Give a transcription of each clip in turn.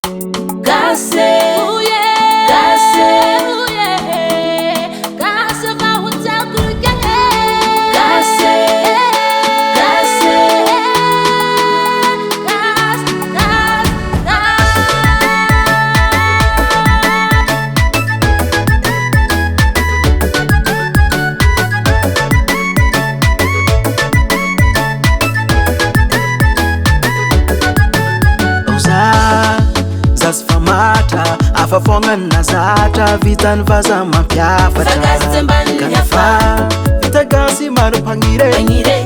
Gase, gase, gase va hotel kurke. Gase, gase, Zasfamata afafongan nazata vitan vaza mampiafatra Kanafa vitagasi maro pangire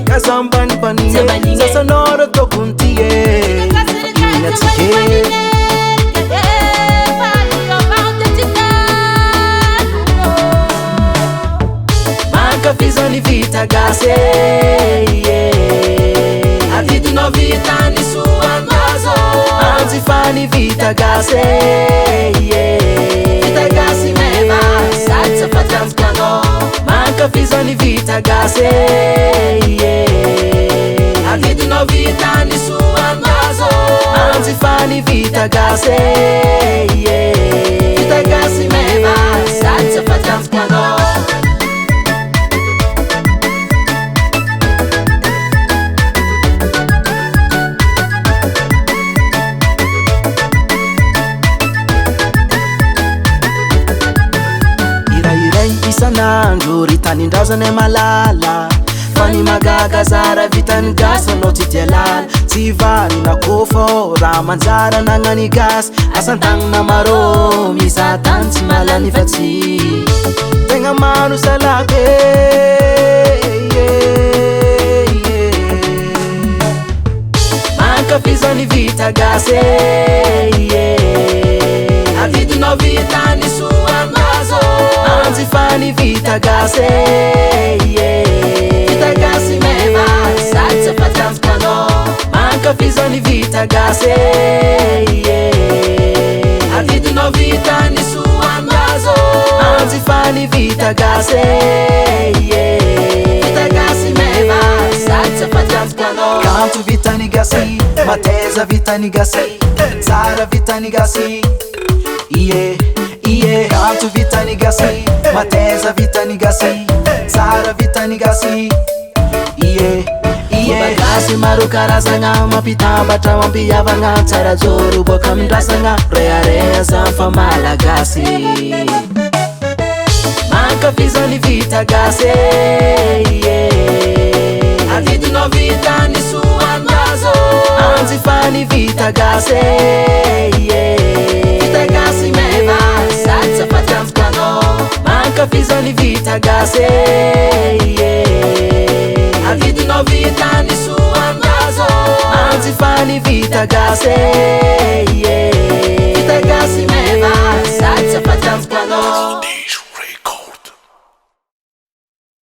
Kazamban panire Zasanoro tokuntie Fakinatike Manka fizani vitagase Adidu no vitani suandazo Anzifani vitagase Vitagasi meva Satsa fatans plano Manka fizani vitagase Adidu no vitani suandazo Anzifani vitagase Vitagasi meva Satsa fatans plano Isanandro ritany ndrazana malala Fani magaga zara vitany gasa no titialala Tsy vany na kofo raha manjara nagnany gas Asantagnana maro miza tany tsy malany fa tsy Tegna mano salake Manka fizany vita gase Avidy no vitany suandazo Anzifani vitagase Vitagasi meva Satsa fatans plano Manka fizani vitagase Avidy no vitany suandazo Anzifani vitagase Vitagasi meva Satsa fatans plano Kanto vitany gasi Mateza vitany gasi Zara vitany gasi Kanto vitany gasi Mateza vitany gasi Zara vitany gasi Bagasi maro karazagna Mampitambatra mampiavagna Tsara joro boka mindrasagna Rea zafa malagasy Manka fizany vitagase Avidy no vitany suandazo Anzifani vitagase Vitagasi meva Satsa fatans plano Manka fizany vitagase Avidy no vitany suandazo Anzifani vitagase